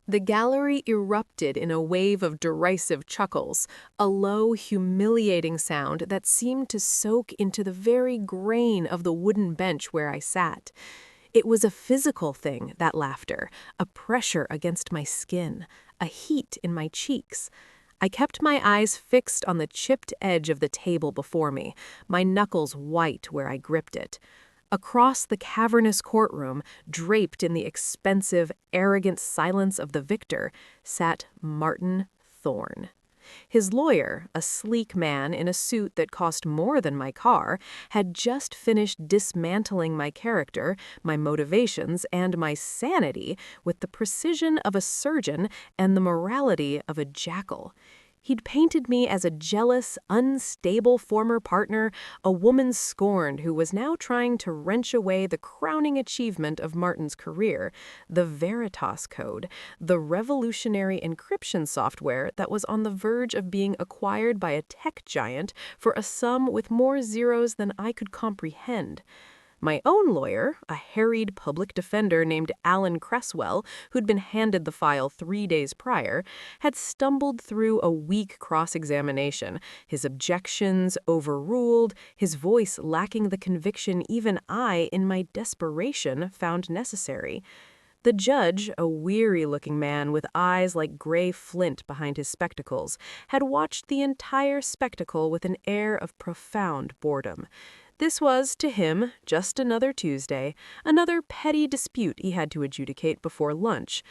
The gallery erupted in a wave of derisive chuckles, a low, humiliating sound that seemed to soak into the very grain of the wooden bench where I sat. It was a physical thing, that laughter, a pressure against my skin, a heat in my cheeks. I kept my eyes fixed on the chipped edge of the table before me, my knuckles white where I gripped it. Across the cavernous courtroom, draped in the expensive, arrogant silence of the victor, sat Martin Thorne. His lawyer, a sleek man in a suit that cost more than my car, had just finished dismantling my character, my motivations, and my sanity with the precision of a surgeon and the morality of a jackal. He'd painted me as a jealous, unstable former partner, a woman scorned who was now trying to wrench away the crowning achievement of Martin's career, the Veritas Code, the revolutionary encryption software that was on the verge of being acquired by a tech giant for a sum with more zeros than I could comprehend. My own lawyer, a harried public defender named Alan Cresswell, who'd been handed the file 3 days prior, had stumbled through a weak cross-examination, his objections overruled, his voice lacking the conviction even I, in my desperation, found necessary. The judge, a weary-looking man with eyes like gray flint behind his spectacles, had watched the entire spectacle with an air of profound boredom. This was, to him, just another Tuesday, another petty dispute he had to adjudicate before lunch.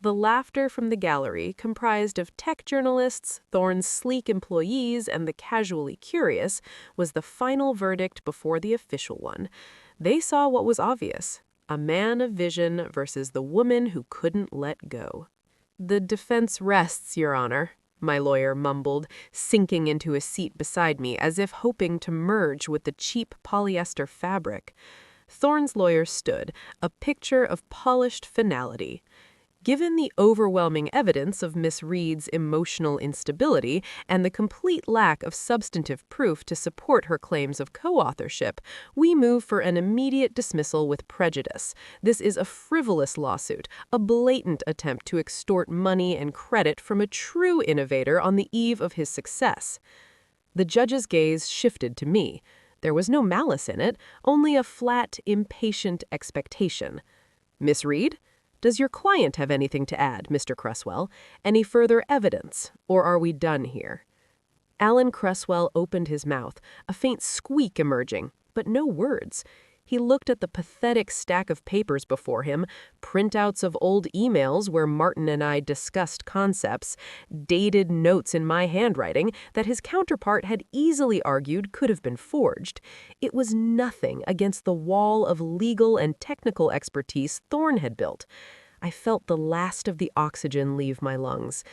The laughter from the gallery, comprised of tech journalists, Thorne's sleek employees, and the casually curious, was the final verdict before the official one. They saw what was obvious: a man of vision versus the woman who couldn't let go. "The defense rests, Your Honor," my lawyer mumbled, sinking into a seat beside me as if hoping to merge with the cheap polyester fabric. Thorne's lawyer stood, a picture of polished finality. Given the overwhelming evidence of Miss Reed's emotional instability and the complete lack of substantive proof to support her claims of co-authorship, we move for an immediate dismissal with prejudice. This is a frivolous lawsuit, a blatant attempt to extort money and credit from a true innovator on the eve of his success. The judge's gaze shifted to me. There was no malice in it, only a flat, impatient expectation. "Miss Reed? Does your client have anything to add, Mr. Cresswell? Any further evidence, or are we done here?" Alan Cresswell opened his mouth, a faint squeak emerging, but no words. He looked at the pathetic stack of papers before him, printouts of old emails where Martin and I discussed concepts, dated notes in my handwriting that his counterpart had easily argued could have been forged. It was nothing against the wall of legal and technical expertise Thorne had built. I felt the last of the oxygen leave my lungs.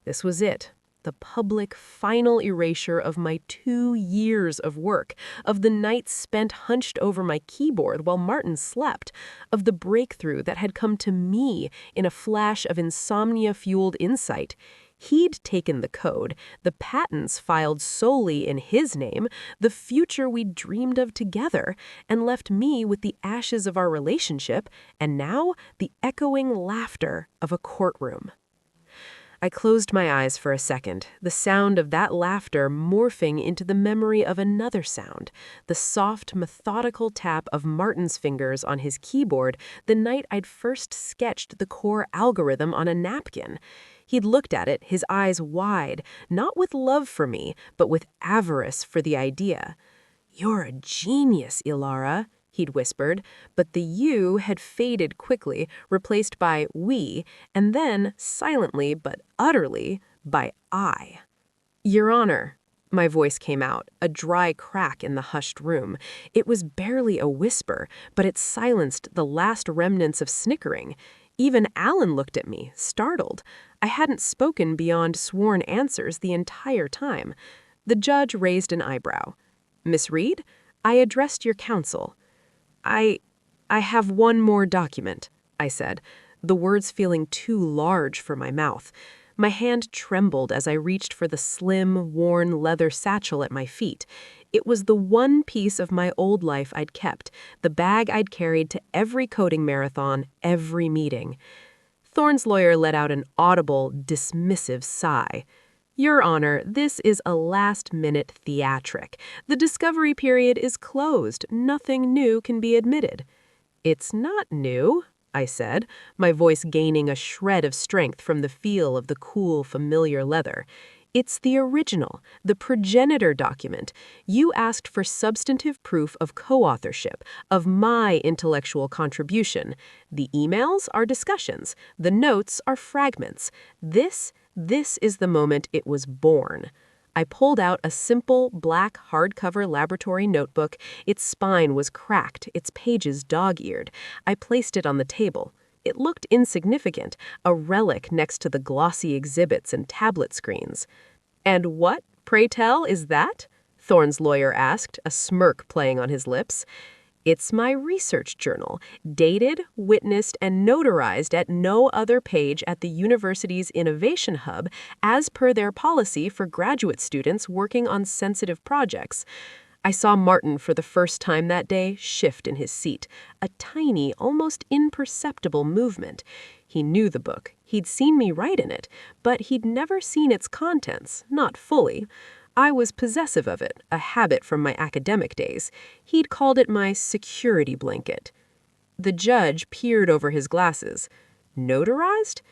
This was it. The public final erasure of my 2 years of work, of the nights spent hunched over my keyboard while Martin slept, of the breakthrough that had come to me in a flash of insomnia-fueled insight. He'd taken the code, the patents filed solely in his name, the future we'd dreamed of together, and left me with the ashes of our relationship, and now the echoing laughter of a courtroom. I closed my eyes for a second, the sound of that laughter morphing into the memory of another sound, the soft, methodical tap of Martin's fingers on his keyboard the night I'd first sketched the core algorithm on a napkin. He'd looked at it, his eyes wide, not with love for me, but with avarice for the idea. "You're a genius, Elara," he'd whispered, but the "you" had faded quickly, replaced by "we," and then, silently but utterly, by "I." "Your Honor," my voice came out, a dry crack in the hushed room. It was barely a whisper, but it silenced the last remnants of snickering. Even Alan looked at me, startled. I hadn't spoken beyond sworn answers the entire time. The judge raised an eyebrow. "Miss Reed, I addressed your counsel." I have one more document," I said, the words feeling too large for my mouth. My hand trembled as I reached for the slim, worn leather satchel at my feet. It was the one piece of my old life I'd kept, the bag I'd carried to every coding marathon, every meeting. Thorne's lawyer let out an audible, dismissive sigh. Your Honor, this is a last-minute theatric. The discovery period is closed. Nothing new can be admitted. It's not new, I said, my voice gaining a shred of strength from the feel of the cool, familiar leather. It's the original, the progenitor document. You asked for substantive proof of co-authorship, of my intellectual contribution. The emails are discussions. The notes are fragments. This is the moment it was born. I pulled out a simple, black, hardcover laboratory notebook. Its spine was cracked, its pages dog-eared. I placed it on the table. It looked insignificant, a relic next to the glossy exhibits and tablet screens. And what, pray tell, is that? Thorne's lawyer asked, a smirk playing on his lips. It's my research journal, dated, witnessed, and notarized at no other page at the university's Innovation Hub as per their policy for graduate students working on sensitive projects. I saw Martin for the first time that day shift in his seat, a tiny, almost imperceptible movement. He knew the book. He'd seen me write in it, but he'd never seen its contents, not fully. I was possessive of it, a habit from my academic days. He'd called it my security blanket. The judge peered over his glasses. Notarized?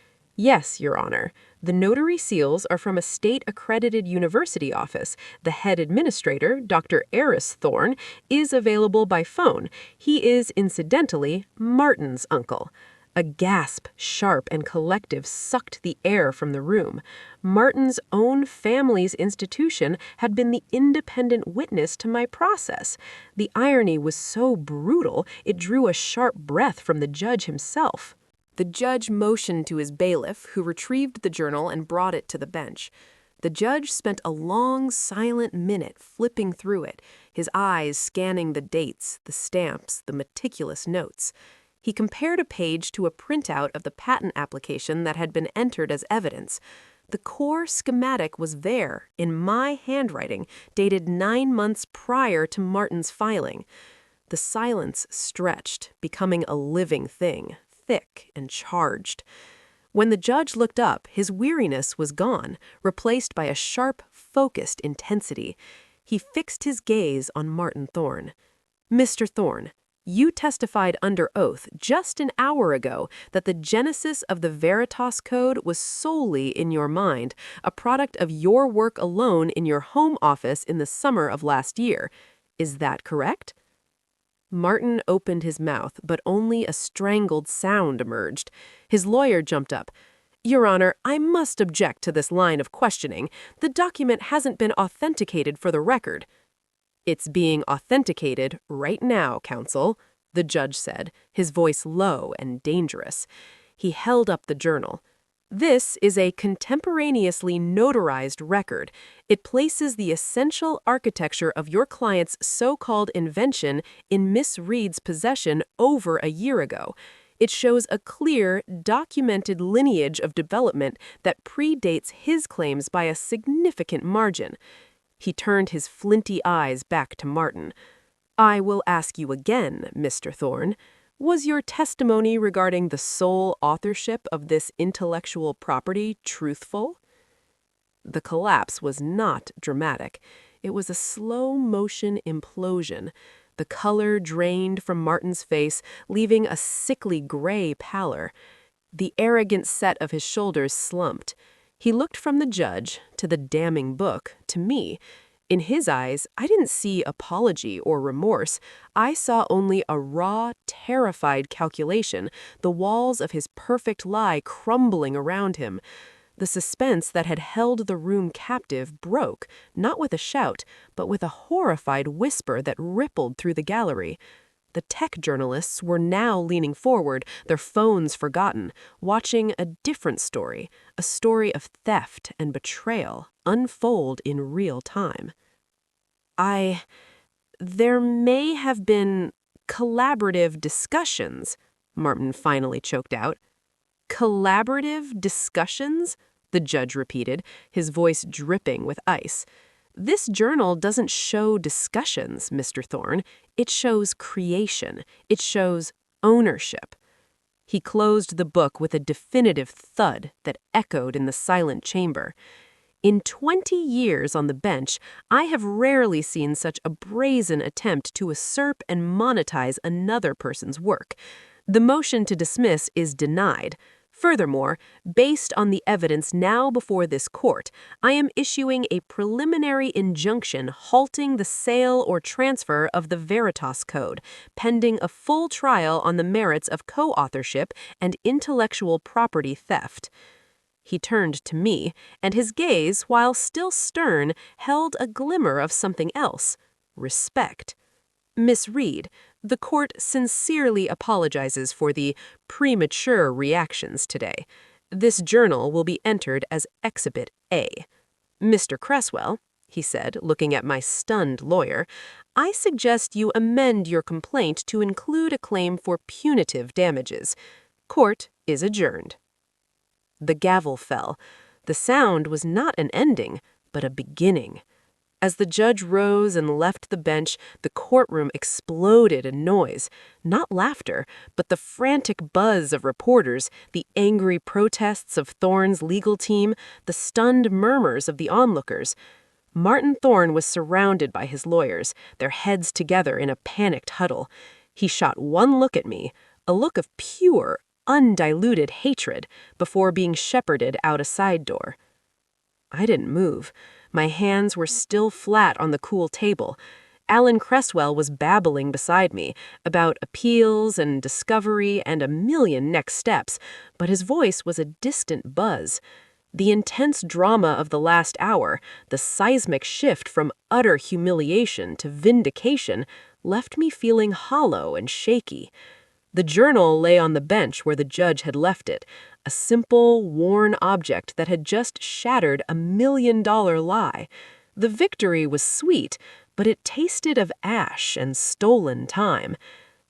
Yes, Your Honor. The notary seals are from a state-accredited university office. The head administrator, Dr. Elara Thorne, is available by phone. He is, incidentally, Martin's uncle. A gasp, sharp and collective, sucked the air from the room. Martin's own family's institution had been the independent witness to my process. The irony was so brutal, it drew a sharp breath from the judge himself. The judge motioned to his bailiff, who retrieved the journal and brought it to the bench. The judge spent a long, silent minute flipping through it, his eyes scanning the dates, the stamps, the meticulous notes. He compared a page to a printout of the patent application that had been entered as evidence. The core schematic was there, in my handwriting, dated 9 months prior to Martin's filing. The silence stretched, becoming a living thing, thick and charged. When the judge looked up, his weariness was gone, replaced by a sharp, focused intensity. He fixed his gaze on Martin Thorne. Mr. Thorne, you testified under oath just an hour ago that the genesis of the Veritas Code was solely in your mind, a product of your work alone in your home office in the summer of last year. Is that correct? Martin opened his mouth, but only a strangled sound emerged. His lawyer jumped up. Your Honor, I must object to this line of questioning. The document hasn't been authenticated for the record. It's being authenticated right now, counsel, the judge said, his voice low and dangerous. He held up the journal. This is a contemporaneously notarized record. It places the essential architecture of your client's so-called invention in Miss Reed's possession over a year ago. It shows a clear, documented lineage of development that predates his claims by a significant margin. He turned his flinty eyes back to Martin. I will ask you again, Mr. Thorne. Was your testimony regarding the sole authorship of this intellectual property truthful? The collapse was not dramatic. It was a slow-motion implosion. The color drained from Martin's face, leaving a sickly gray pallor. The arrogant set of his shoulders slumped. He looked from the judge to the damning book to me. In his eyes, I didn't see apology or remorse. I saw only a raw, terrified calculation, the walls of his perfect lie crumbling around him. The suspense that had held the room captive broke, not with a shout, but with a horrified whisper that rippled through the gallery. The tech journalists were now leaning forward, their phones forgotten, watching a different story, a story of theft and betrayal, unfold in real time. There may have been collaborative discussions, Martin finally choked out. Collaborative discussions? The judge repeated, his voice dripping with ice. This journal doesn't show discussions, Mr. Thorne. It shows creation. It shows ownership. He closed the book with a definitive thud that echoed in the silent chamber. In 20 years on the bench, I have rarely seen such a brazen attempt to usurp and monetize another person's work. The motion to dismiss is denied. Furthermore, based on the evidence now before this court, I am issuing a preliminary injunction halting the sale or transfer of the Veritas Code, pending a full trial on the merits of co-authorship and intellectual property theft. He turned to me, and his gaze, while still stern, held a glimmer of something else: respect. Miss Reed, the court sincerely apologizes for the premature reactions today. This journal will be entered as Exhibit A. Mr. Cresswell, he said, looking at my stunned lawyer, I suggest you amend your complaint to include a claim for punitive damages. Court is adjourned. The gavel fell. The sound was not an ending, but a beginning. As the judge rose and left the bench, the courtroom exploded in noise. Not laughter, but the frantic buzz of reporters, the angry protests of Thorne's legal team, the stunned murmurs of the onlookers. Martin Thorne was surrounded by his lawyers, their heads together in a panicked huddle. He shot one look at me, a look of pure, undiluted hatred, before being shepherded out a side door. I didn't move. My hands were still flat on the cool table. Alan Cresswell was babbling beside me about appeals and discovery and a million next steps, but his voice was a distant buzz. The intense drama of the last hour, the seismic shift from utter humiliation to vindication, left me feeling hollow and shaky. The journal lay on the bench where the judge had left it, a simple, worn object that had just shattered $1 million lie. The victory was sweet, but it tasted of ash and stolen time.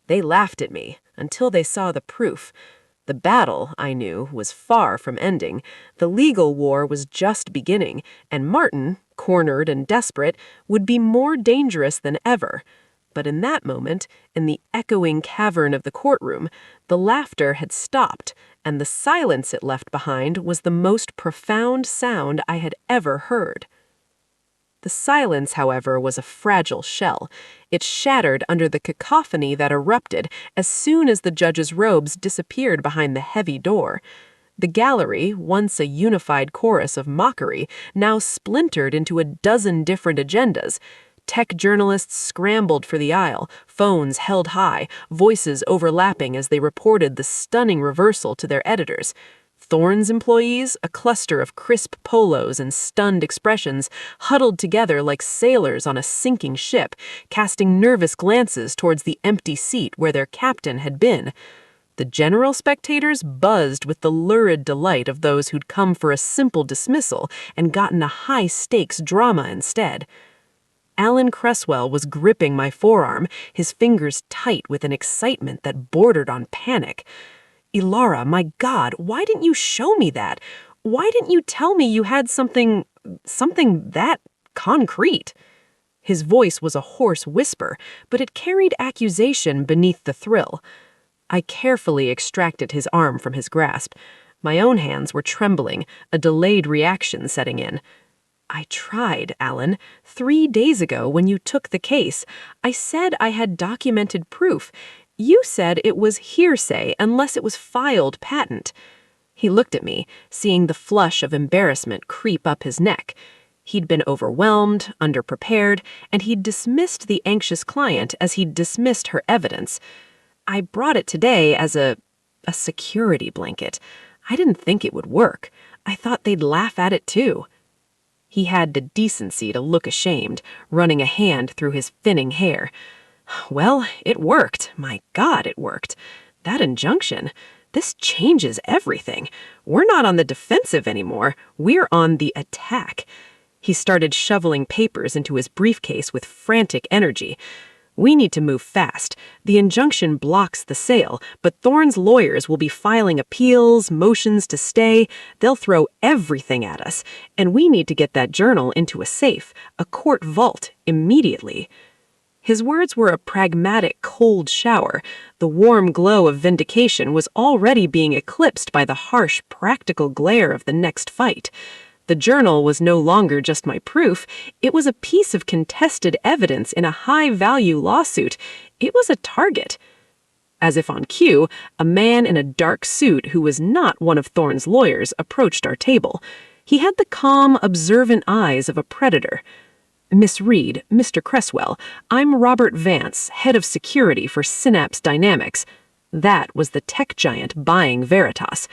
They laughed at me until they saw the proof. The battle, I knew, was far from ending. The legal war was just beginning, and Martin, cornered and desperate, would be more dangerous than ever. But in that moment, in the echoing cavern of the courtroom, the laughter had stopped, and the silence it left behind was the most profound sound I had ever heard. The silence, however, was a fragile shell. It shattered under the cacophony that erupted as soon as the judge's robes disappeared behind the heavy door. The gallery, once a unified chorus of mockery, now splintered into a dozen different agendas. Tech journalists scrambled for the aisle, phones held high, voices overlapping as they reported the stunning reversal to their editors. Thorne's employees, a cluster of crisp polos and stunned expressions, huddled together like sailors on a sinking ship, casting nervous glances towards the empty seat where their captain had been. The general spectators buzzed with the lurid delight of those who'd come for a simple dismissal and gotten a high-stakes drama instead. Alan Cresswell was gripping my forearm, his fingers tight with an excitement that bordered on panic. Elara, my God, why didn't you show me that? Why didn't you tell me you had something that concrete? His voice was a hoarse whisper, but it carried accusation beneath the thrill. I carefully extracted his arm from his grasp. My own hands were trembling, a delayed reaction setting in. I tried, Alan. 3 days ago, when you took the case, I said I had documented proof. You said it was hearsay unless it was filed patent. He looked at me, seeing the flush of embarrassment creep up his neck. He'd been overwhelmed, underprepared, and he'd dismissed the anxious client as he'd dismissed her evidence. I brought it today as a security blanket. I didn't think it would work. I thought they'd laugh at it too. He had the decency to look ashamed, running a hand through his thinning hair. Well, it worked. My God, it worked. That injunction. This changes everything. We're not on the defensive anymore. We're on the attack. He started shoveling papers into his briefcase with frantic energy. We need to move fast. The injunction blocks the sale, but Thorne's lawyers will be filing appeals, motions to stay. They'll throw everything at us, and we need to get that journal into a safe, a court vault, immediately. His words were a pragmatic, cold shower. The warm glow of vindication was already being eclipsed by the harsh, practical glare of the next fight. The journal was no longer just my proof. It was a piece of contested evidence in a high-value lawsuit. It was a target. As if on cue, a man in a dark suit who was not one of Thorne's lawyers approached our table. He had the calm, observant eyes of a predator. "Miss Reed, Mr. Cresswell, I'm Robert Vance, head of security for Synapse Dynamics." That was the tech giant buying Veritas.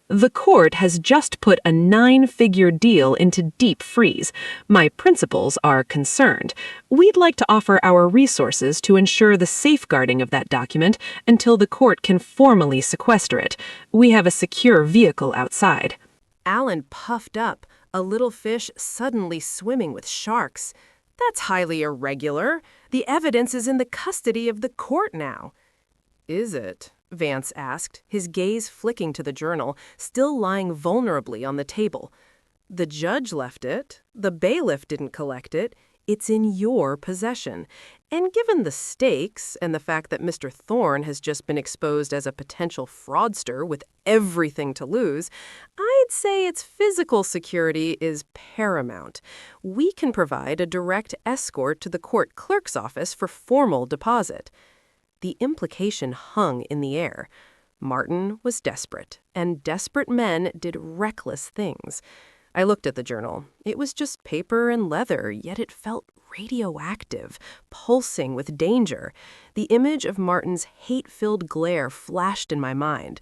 "The court has just put a 9-figure deal into deep freeze. My principals are concerned. We'd like to offer our resources to ensure the safeguarding of that document until the court can formally sequester it. We have a secure vehicle outside." Alan puffed up, a little fish suddenly swimming with sharks. "That's highly irregular. The evidence is in the custody of the court now." "Is it?" Vance asked, his gaze flicking to the journal, still lying vulnerably on the table. "The judge left it. The bailiff didn't collect it. It's in your possession. And given the stakes and the fact that Mr. Thorne has just been exposed as a potential fraudster with everything to lose, I'd say its physical security is paramount. We can provide a direct escort to the court clerk's office for formal deposit." The implication hung in the air. Martin was desperate, and desperate men did reckless things. I looked at the journal. It was just paper and leather, yet it felt radioactive, pulsing with danger. The image of Martin's hate-filled glare flashed in my mind.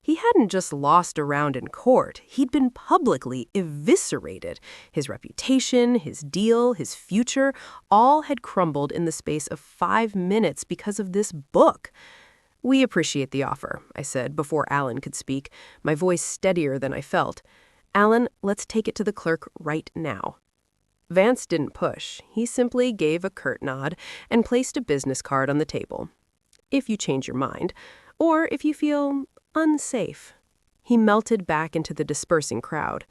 He hadn't just lost a round in court, he'd been publicly eviscerated. His reputation, his deal, his future, all had crumbled in the space of 5 minutes because of this book. "We appreciate the offer," I said before Alan could speak, my voice steadier than I felt. "Alan, let's take it to the clerk right now." Vance didn't push. He simply gave a curt nod and placed a business card on the table. "If you change your mind, or if you feel unsafe." He melted back into the dispersing crowd.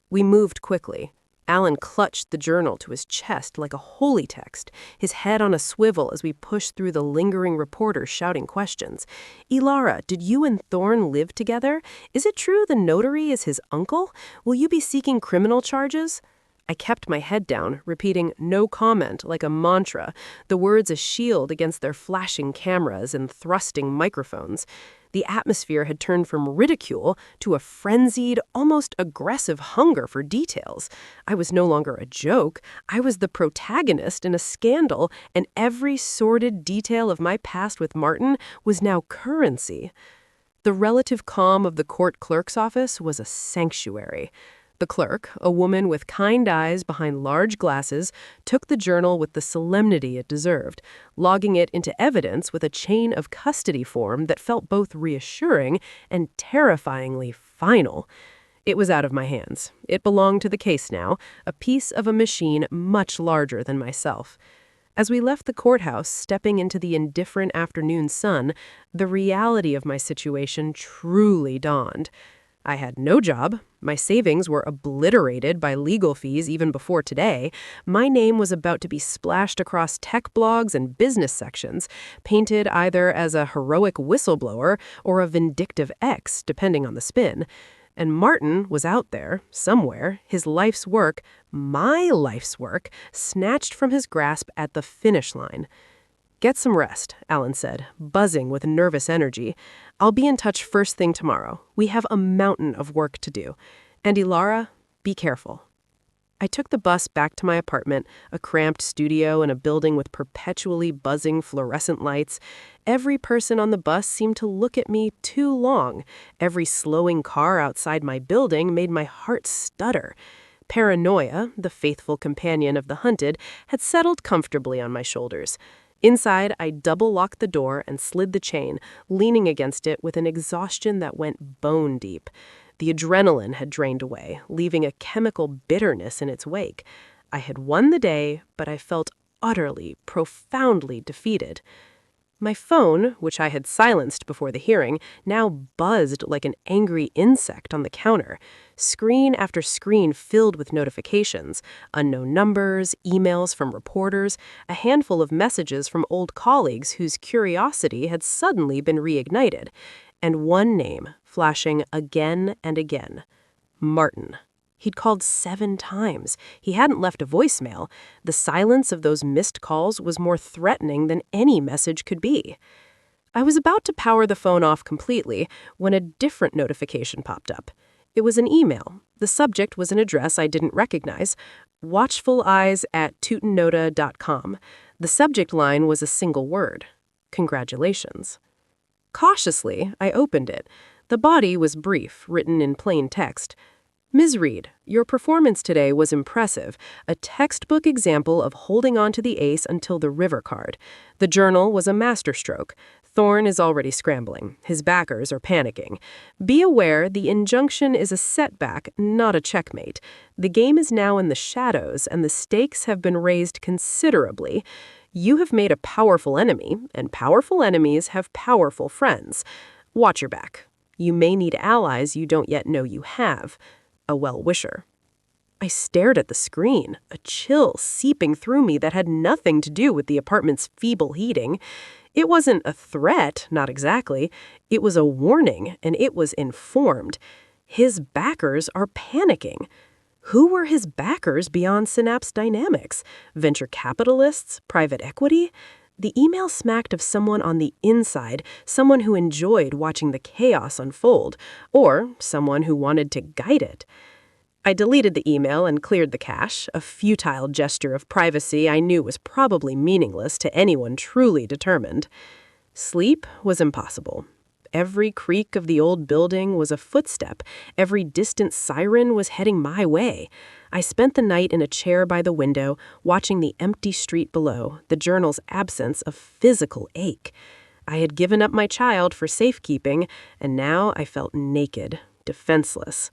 We moved quickly. Alan clutched the journal to his chest like a holy text, his head on a swivel as we pushed through the lingering reporters shouting questions. "Elara, did you and Thorne live together? Is it true the notary is his uncle? Will you be seeking criminal charges?" I kept my head down, repeating "no comment" like a mantra, the words a shield against their flashing cameras and thrusting microphones. The atmosphere had turned from ridicule to a frenzied, almost aggressive hunger for details. I was no longer a joke. I was the protagonist in a scandal, and every sordid detail of my past with Martin was now currency. The relative calm of the court clerk's office was a sanctuary. The clerk, a woman with kind eyes behind large glasses, took the journal with the solemnity it deserved, logging it into evidence with a chain of custody form that felt both reassuring and terrifyingly final. It was out of my hands. It belonged to the case now, a piece of a machine much larger than myself. As we left the courthouse, stepping into the indifferent afternoon sun, the reality of my situation truly dawned. I had no job. My savings were obliterated by legal fees even before today. My name was about to be splashed across tech blogs and business sections, painted either as a heroic whistleblower or a vindictive ex, depending on the spin. And Martin was out there, somewhere, his life's work, my life's work, snatched from his grasp at the finish line. "Get some rest," Alan said, buzzing with nervous energy. "I'll be in touch first thing tomorrow. We have a mountain of work to do. And Elara, be careful." I took the bus back to my apartment, a cramped studio in a building with perpetually buzzing fluorescent lights. Every person on the bus seemed to look at me too long. Every slowing car outside my building made my heart stutter. Paranoia, the faithful companion of the hunted, had settled comfortably on my shoulders. Inside, I double-locked the door and slid the chain, leaning against it with an exhaustion that went bone deep. The adrenaline had drained away, leaving a chemical bitterness in its wake. I had won the day, but I felt utterly, profoundly defeated. My phone, which I had silenced before the hearing, now buzzed like an angry insect on the counter. Screen after screen filled with notifications, unknown numbers, emails from reporters, a handful of messages from old colleagues whose curiosity had suddenly been reignited, and one name flashing again and again: Martin. He'd called 7 times. He hadn't left a voicemail. The silence of those missed calls was more threatening than any message could be. I was about to power the phone off completely when a different notification popped up. It was an email. The subject was an address I didn't recognize: watchfuleyes@tutonnota.com. The subject line was a single word: congratulations. Cautiously, I opened it. The body was brief, written in plain text. Ms. Reed, your performance today was impressive, a textbook example of holding on to the ace until the river card. The journal was a masterstroke. Thorne is already scrambling. His backers are panicking. Be aware the injunction is a setback, not a checkmate. The game is now in the shadows, and the stakes have been raised considerably. You have made a powerful enemy, and powerful enemies have powerful friends. Watch your back. You may need allies you don't yet know you have. A well-wisher. I stared at the screen, a chill seeping through me that had nothing to do with the apartment's feeble heating. It wasn't a threat, not exactly. It was a warning, and it was informed. His backers are panicking. Who were his backers beyond Synapse Dynamics? Venture capitalists? Private equity? The email smacked of someone on the inside, someone who enjoyed watching the chaos unfold, or someone who wanted to guide it. I deleted the email and cleared the cache, a futile gesture of privacy I knew was probably meaningless to anyone truly determined. Sleep was impossible. Every creak of the old building was a footstep. Every distant siren was heading my way. I spent the night in a chair by the window, watching the empty street below, the journal's absence of physical ache. I had given up my child for safekeeping, and now I felt naked, defenseless.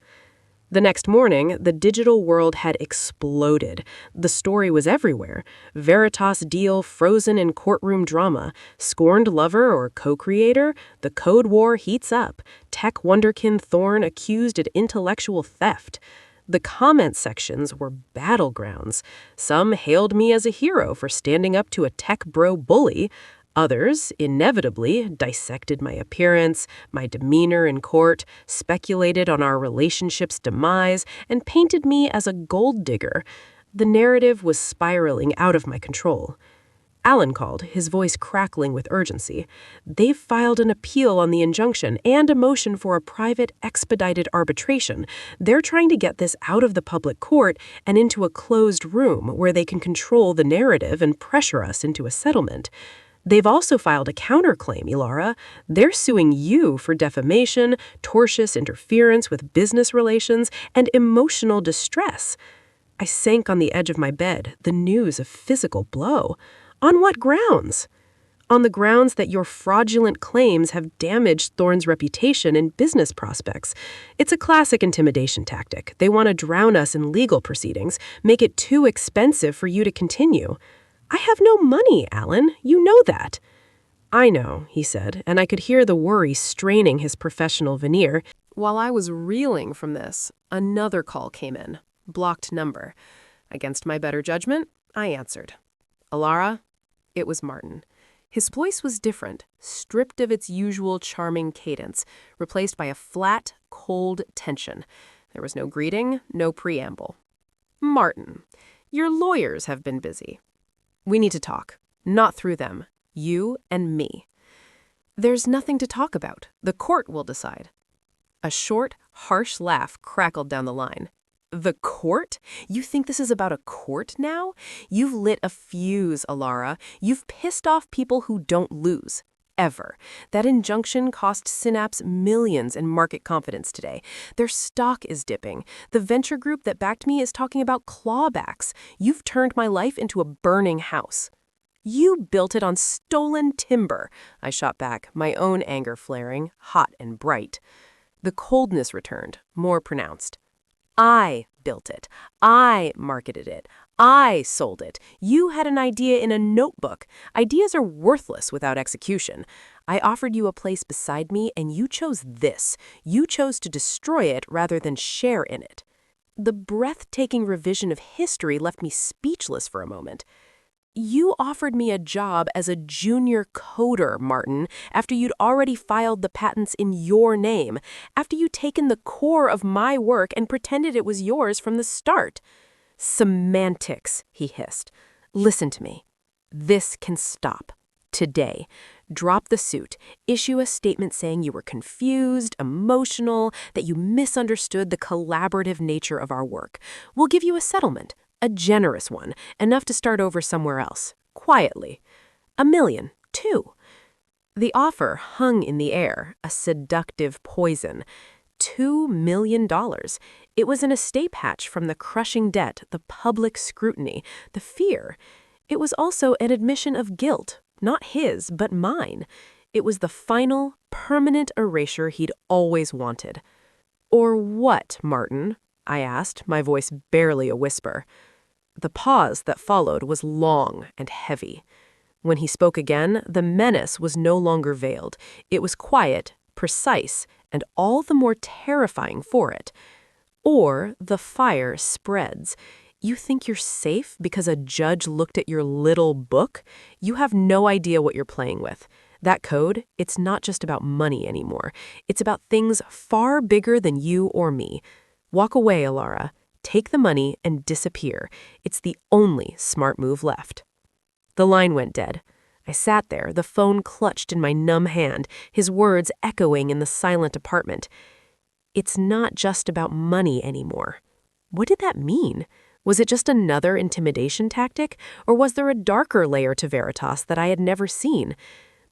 The next morning, the digital world had exploded. The story was everywhere. Veritas deal frozen in courtroom drama. Scorned lover or co-creator? The code war heats up. Tech wonderkin Thorne accused of intellectual theft. The comment sections were battlegrounds. Some hailed me as a hero for standing up to a tech bro bully. Others, inevitably, dissected my appearance, my demeanor in court, speculated on our relationship's demise, and painted me as a gold digger. The narrative was spiraling out of my control. Alan called, his voice crackling with urgency. They've filed an appeal on the injunction and a motion for a private, expedited arbitration. They're trying to get this out of the public court and into a closed room where they can control the narrative and pressure us into a settlement. They've also filed a counterclaim, Elara. They're suing you for defamation, tortious interference with business relations, and emotional distress. I sank on the edge of my bed, the news a physical blow. On what grounds? On the grounds that your fraudulent claims have damaged Thorne's reputation and business prospects. It's a classic intimidation tactic. They want to drown us in legal proceedings, make it too expensive for you to continue. I have no money, Alan. You know that. I know, he said, and I could hear the worry straining his professional veneer. While I was reeling from this, another call came in. Blocked number. Against my better judgment, I answered. Elara? It was Martin. His voice was different, stripped of its usual charming cadence, replaced by a flat, cold tension. There was no greeting, no preamble. Martin, your lawyers have been busy. We need to talk. Not through them. You and me. There's nothing to talk about. The court will decide. A short, harsh laugh crackled down the line. The court? You think this is about a court now? You've lit a fuse, Elara. You've pissed off people who don't lose. Ever. That injunction cost Synapse millions in market confidence today. Their stock is dipping. The venture group that backed me is talking about clawbacks. You've turned my life into a burning house. You built it on stolen timber, I shot back, my own anger flaring, hot and bright. The coldness returned, more pronounced. I built it. I marketed it. I sold it. You had an idea in a notebook. Ideas are worthless without execution. I offered you a place beside me, and you chose this. You chose to destroy it rather than share in it. The breathtaking revision of history left me speechless for a moment. You offered me a job as a junior coder, Martin, after you'd already filed the patents in your name, after you'd taken the core of my work and pretended it was yours from the start. Semantics, he hissed. Listen to me. This can stop. Today. Drop the suit. Issue a statement saying you were confused, emotional, that you misunderstood the collaborative nature of our work. We'll give you a settlement, a generous one, enough to start over somewhere else, quietly. $1 million, too. The offer hung in the air, a seductive poison. $2 million. It was an escape hatch from the crushing debt, the public scrutiny, the fear. It was also an admission of guilt, not his, but mine. It was the final, permanent erasure he'd always wanted. Or what, Martin? I asked, my voice barely a whisper. The pause that followed was long and heavy. When he spoke again, the menace was no longer veiled. It was quiet, precise, and all the more terrifying for it. Or the fire spreads. You think you're safe because a judge looked at your little book? You have no idea what you're playing with. That code, it's not just about money anymore. It's about things far bigger than you or me. Walk away, Elara. Take the money and disappear. It's the only smart move left. The line went dead. I sat there, the phone clutched in my numb hand, his words echoing in the silent apartment. It's not just about money anymore. What did that mean? Was it just another intimidation tactic, or was there a darker layer to Veritas that I had never seen?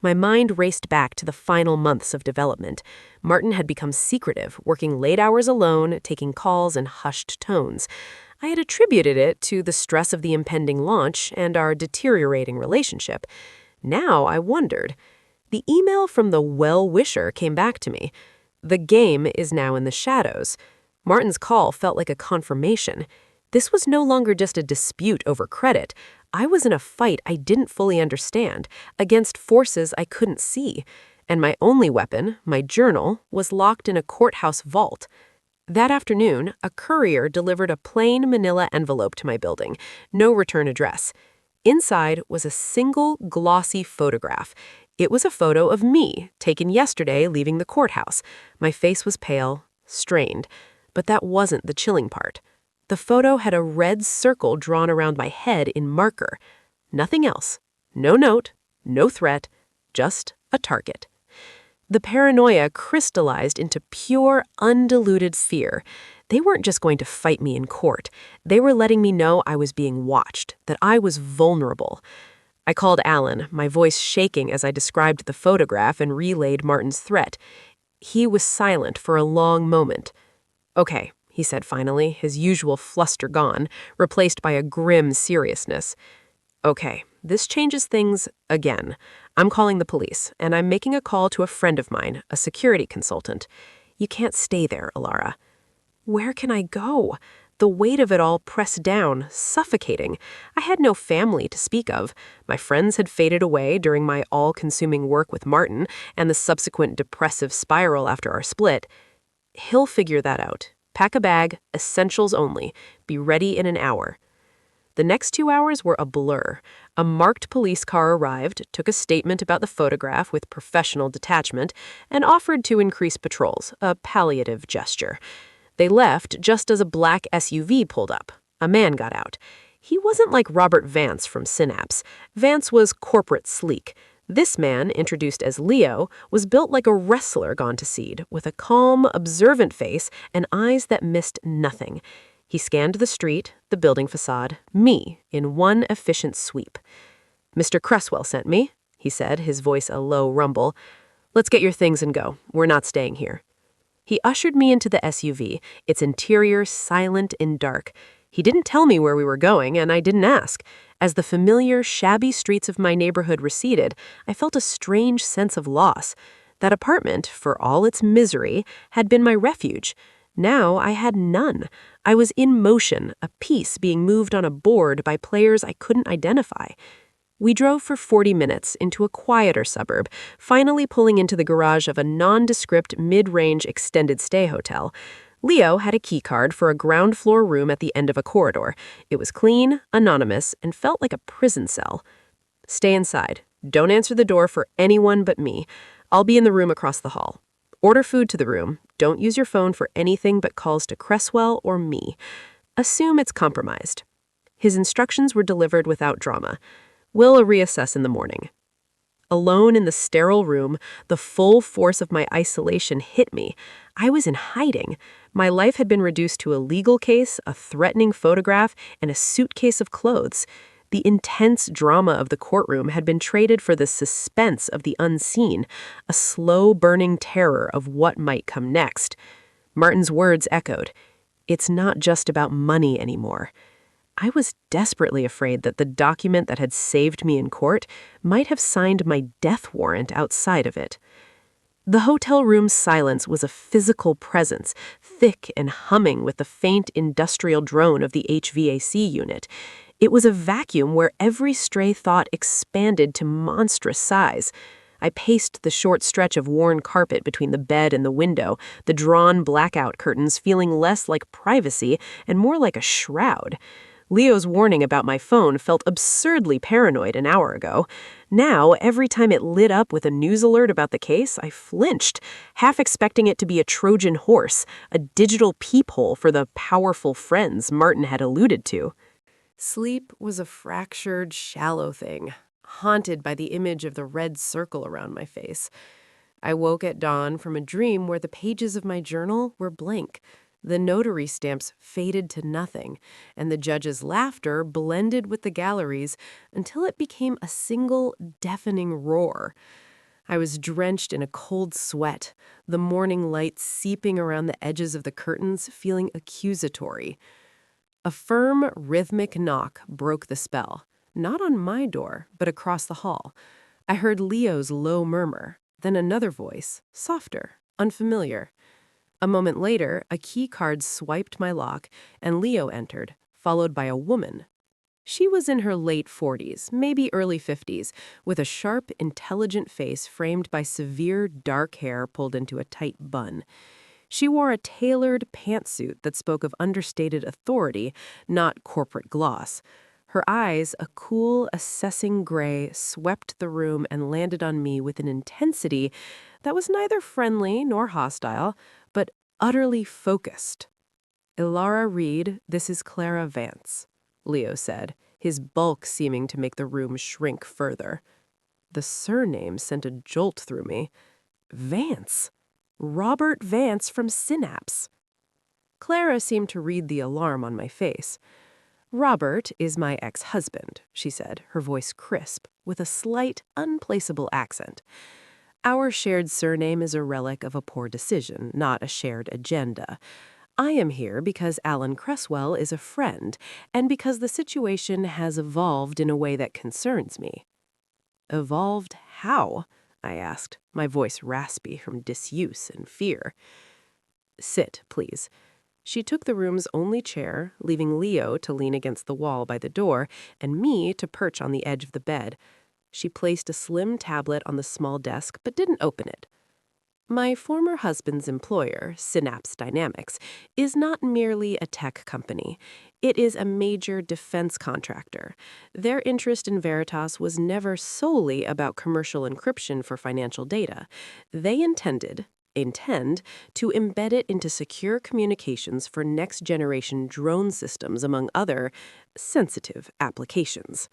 My mind raced back to the final months of development. Martin had become secretive, working late hours alone, taking calls in hushed tones. I had attributed it to the stress of the impending launch and our deteriorating relationship. Now I wondered. The email from the well-wisher came back to me. The game is now in the shadows. Martin's call felt like a confirmation. This was no longer just a dispute over credit. I was in a fight I didn't fully understand, against forces I couldn't see. And my only weapon, my journal, was locked in a courthouse vault. That afternoon, a courier delivered a plain manila envelope to my building, no return address. Inside was a single glossy photograph. It was a photo of me, taken yesterday leaving the courthouse. My face was pale, strained, but that wasn't the chilling part. The photo had a red circle drawn around my head in marker. Nothing else. No note, no threat, just a target. The paranoia crystallized into pure, undiluted fear. They weren't just going to fight me in court. They were letting me know I was being watched, that I was vulnerable. I called Alan, my voice shaking as I described the photograph and relayed Martin's threat. He was silent for a long moment. "Okay," he said finally, his usual fluster gone, replaced by a grim seriousness. "Okay, this changes things again. I'm calling the police, and I'm making a call to a friend of mine, a security consultant. You can't stay there, Elara." Where can I go? The weight of it all pressed down, suffocating. I had no family to speak of. My friends had faded away during my all-consuming work with Martin and the subsequent depressive spiral after our split. He'll figure that out. Pack a bag, essentials only. Be ready in an hour. The next 2 hours were a blur. A marked police car arrived, took a statement about the photograph with professional detachment, and offered to increase patrols, a palliative gesture. They left just as a black SUV pulled up. A man got out. He wasn't like Robert Vance from Synapse. Vance was corporate sleek. This man, introduced as Leo, was built like a wrestler gone to seed, with a calm, observant face and eyes that missed nothing. He scanned the street, the building facade, me, in one efficient sweep. "Mr. Cresswell sent me," he said, his voice a low rumble. "Let's get your things and go. We're not staying here." He ushered me into the SUV, its interior silent and dark. He didn't tell me where we were going, and I didn't ask. As the familiar, shabby streets of my neighborhood receded, I felt a strange sense of loss. That apartment, for all its misery, had been my refuge. Now I had none. I was in motion, a piece being moved on a board by players I couldn't identify. We drove for 40 minutes into a quieter suburb, finally pulling into the garage of a nondescript mid-range extended stay hotel. Leo had a keycard for a ground floor room at the end of a corridor. It was clean, anonymous, and felt like a prison cell. Stay inside. Don't answer the door for anyone but me. I'll be in the room across the hall. Order food to the room. Don't use your phone for anything but calls to Cresswell or me. Assume it's compromised. His instructions were delivered without drama. We'll reassess in the morning. Alone in the sterile room, the full force of my isolation hit me. I was in hiding. My life had been reduced to a legal case, a threatening photograph, and a suitcase of clothes. The intense drama of the courtroom had been traded for the suspense of the unseen, a slow-burning terror of what might come next. Martin's words echoed. It's not just about money anymore. I was desperately afraid that the document that had saved me in court might have signed my death warrant outside of it. The hotel room's silence was a physical presence, thick and humming with the faint industrial drone of the HVAC unit. It was a vacuum where every stray thought expanded to monstrous size. I paced the short stretch of worn carpet between the bed and the window, the drawn blackout curtains feeling less like privacy and more like a shroud. Leo's warning about my phone felt absurdly paranoid an hour ago. Now, every time it lit up with a news alert about the case, I flinched, half expecting it to be a Trojan horse, a digital peephole for the powerful friends Martin had alluded to. Sleep was a fractured, shallow thing, haunted by the image of the red circle around my face. I woke at dawn from a dream where the pages of my journal were blank. The notary stamps faded to nothing, and the judge's laughter blended with the galleries until it became a single, deafening roar. I was drenched in a cold sweat, the morning light seeping around the edges of the curtains, feeling accusatory. A firm, rhythmic knock broke the spell, not on my door, but across the hall. I heard Leo's low murmur, then another voice, softer, unfamiliar. A moment later, a key card swiped my lock, and Leo entered, followed by a woman. She was in her late 40s, maybe early 50s, with a sharp, intelligent face framed by severe, dark hair pulled into a tight bun. She wore a tailored pantsuit that spoke of understated authority, not corporate gloss. Her eyes, a cool, assessing gray, swept the room and landed on me with an intensity that was neither friendly nor hostile, but utterly focused. "Elara Reed, this is Clara Vance," Leo said, his bulk seeming to make the room shrink further. The surname sent a jolt through me. Vance. Robert Vance from Synapse. Clara seemed to read the alarm on my face. "Robert is my ex-husband," she said, her voice crisp, with a slight, unplaceable accent. "Our shared surname is a relic of a poor decision, not a shared agenda. I am here because Alan Cresswell is a friend, and because the situation has evolved in a way that concerns me." "Evolved how?" I asked, my voice raspy from disuse and fear. "Sit, please." She took the room's only chair, leaving Leo to lean against the wall by the door and me to perch on the edge of the bed. She placed a slim tablet on the small desk but didn't open it. "My former husband's employer, Synapse Dynamics, is not merely a tech company. It is a major defense contractor. Their interest in Veritas was never solely about commercial encryption for financial data. They intend to embed it into secure communications for next-generation drone systems, among other sensitive applications."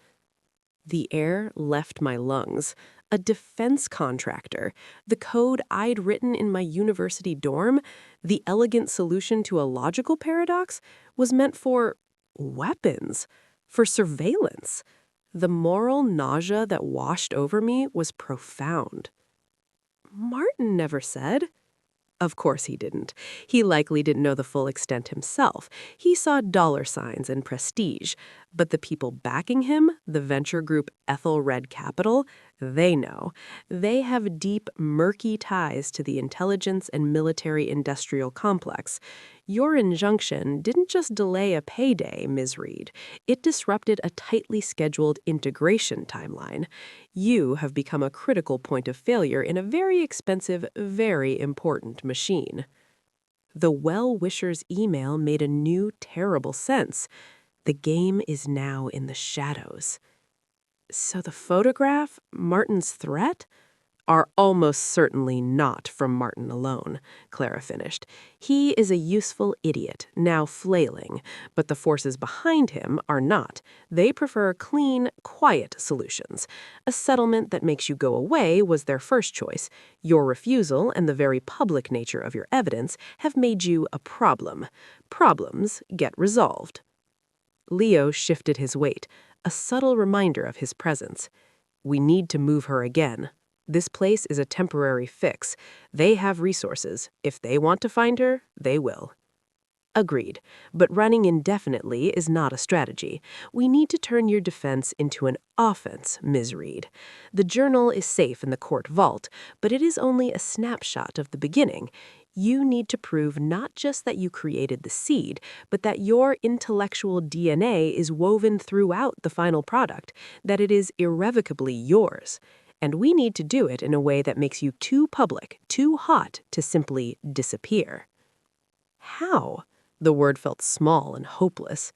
The air left my lungs. A defense contractor, the code I'd written in my university dorm, the elegant solution to a logical paradox, was meant for weapons, for surveillance. The moral nausea that washed over me was profound. "Martin never said." Of course he didn't. He likely didn't know the full extent himself. He saw dollar signs and prestige. But the people backing him, the venture group Ethelred Capital, They know. They have deep, murky ties to the intelligence and military-industrial complex. Your injunction didn't just delay a payday, Ms. Reed. It disrupted a tightly scheduled integration timeline. You have become a critical point of failure in a very expensive, very important machine. The well-wisher's email made a new, terrible sense. The game is now in the shadows. So the photograph, Martin's threat, are almost certainly not from Martin alone, Clara finished. He is a useful idiot, now flailing, but the forces behind him are not. They prefer clean, quiet solutions. A settlement that makes you go away was their first choice. Your refusal and the very public nature of your evidence have made you a problem. Problems get resolved. Leo shifted his weight, a subtle reminder of his presence. We need to move her again. This place is a temporary fix. They have resources. If they want to find her, they will. Agreed, but running indefinitely is not a strategy. We need to turn your defense into an offense, Ms. Reed. The journal is safe in the court vault, but it is only a snapshot of the beginning. You need to prove not just that you created the seed, but that your intellectual DNA is woven throughout the final product, that it is irrevocably yours. And we need to do it in a way that makes you too public, too hot to simply disappear. How? The word felt small and hopeless.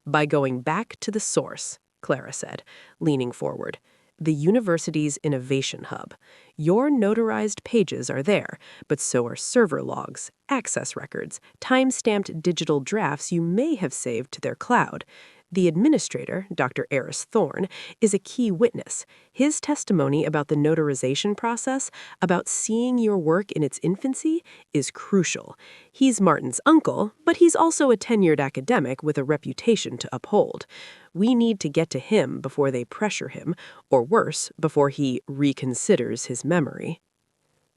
By going back to the source, Clara said, leaning forward. The university's innovation hub. Your notarized pages are there, but so are server logs, access records, time-stamped digital drafts you may have saved to their cloud. The administrator, Dr. Elara Thorne, is a key witness. His testimony about the notarization process, about seeing your work in its infancy, is crucial. He's Martin's uncle, but he's also a tenured academic with a reputation to uphold. We need to get to him before they pressure him, or worse, before he reconsiders his memory.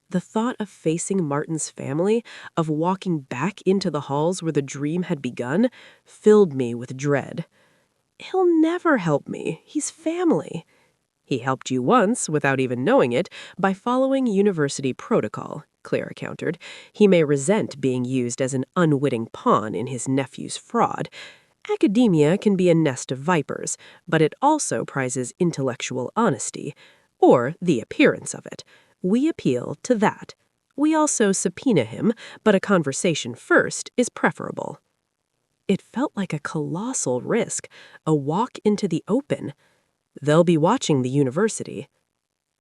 The thought of facing Martin's family, of walking back into the halls where the dream had begun, filled me with dread. He'll never help me. He's family. He helped you once, without even knowing it, by following university protocol, Clara countered. He may resent being used as an unwitting pawn in his nephew's fraud. Academia can be a nest of vipers, but it also prizes intellectual honesty, or the appearance of it. We appeal to that. We also subpoena him, but a conversation first is preferable. It felt like a colossal risk, a walk into the open. They'll be watching the university.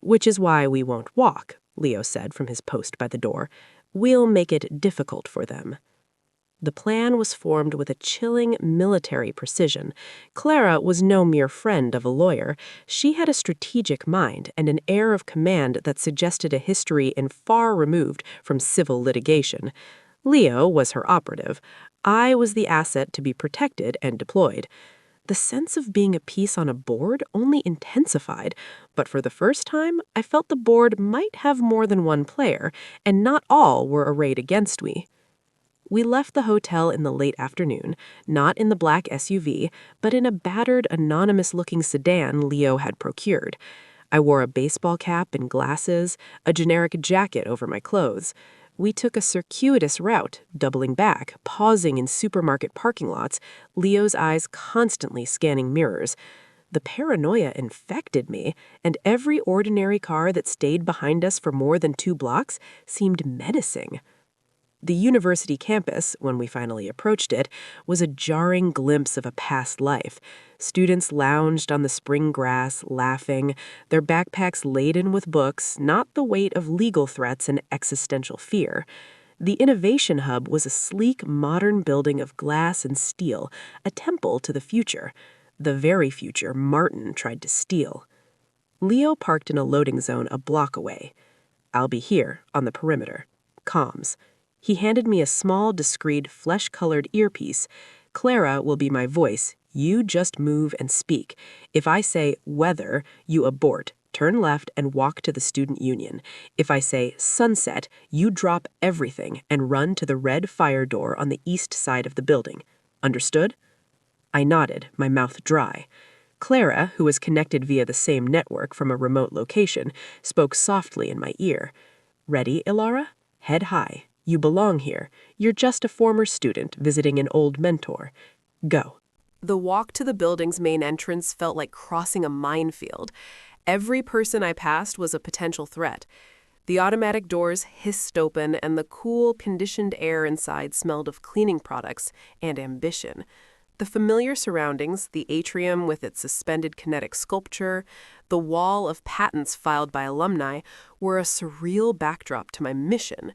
Which is why we won't walk, Leo said from his post by the door. We'll make it difficult for them. The plan was formed with a chilling military precision. Clara was no mere friend of a lawyer. She had a strategic mind and an air of command that suggested a history in far removed from civil litigation. Leo was her operative. I was the asset to be protected and deployed. The sense of being a piece on a board only intensified, but for the first time, I felt the board might have more than one player, and not all were arrayed against me. We left the hotel in the late afternoon, not in the black SUV, but in a battered, anonymous-looking sedan Leo had procured. I wore a baseball cap and glasses, a generic jacket over my clothes. We took a circuitous route, doubling back, pausing in supermarket parking lots, Leo's eyes constantly scanning mirrors. The paranoia infected me, and every ordinary car that stayed behind us for more than 2 blocks seemed menacing. The university campus, when we finally approached it, was a jarring glimpse of a past life. Students lounged on the spring grass, laughing, their backpacks laden with books, not the weight of legal threats and existential fear. The Innovation Hub was a sleek, modern building of glass and steel, a temple to the future, the very future Martin tried to steal. Leo parked in a loading zone a block away. I'll be here, on the perimeter. Comms. He handed me a small, discreet, flesh-colored earpiece. Clara will be my voice. You just move and speak. If I say weather, you abort, turn left, and walk to the student union. If I say sunset, you drop everything and run to the red fire door on the east side of the building. Understood? I nodded, my mouth dry. Clara, who was connected via the same network from a remote location, spoke softly in my ear. "Ready, Elara? Head high. You belong here. You're just a former student visiting an old mentor. Go." The walk to the building's main entrance felt like crossing a minefield. Every person I passed was a potential threat. The automatic doors hissed open, and the cool, conditioned air inside smelled of cleaning products and ambition. The familiar surroundings, the atrium with its suspended kinetic sculpture, the wall of patents filed by alumni, were a surreal backdrop to my mission.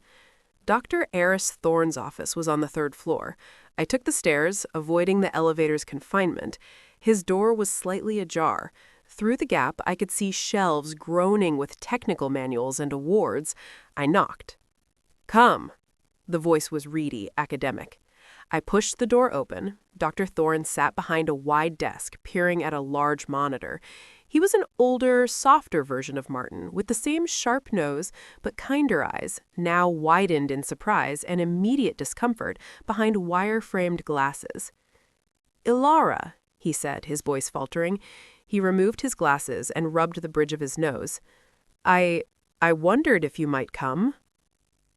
Dr. Eris Thorne's office was on the 3rd floor. I took the stairs, avoiding the elevator's confinement. His door was slightly ajar. Through the gap, I could see shelves groaning with technical manuals and awards. I knocked. "Come." The voice was reedy, academic. I pushed the door open. Dr. Thorne sat behind a wide desk, peering at a large monitor. He was an older, softer version of Martin, with the same sharp nose but kinder eyes, now widened in surprise and immediate discomfort behind wire-framed glasses. "Elara," he said, his voice faltering. He removed his glasses and rubbed the bridge of his nose. I wondered if you might come."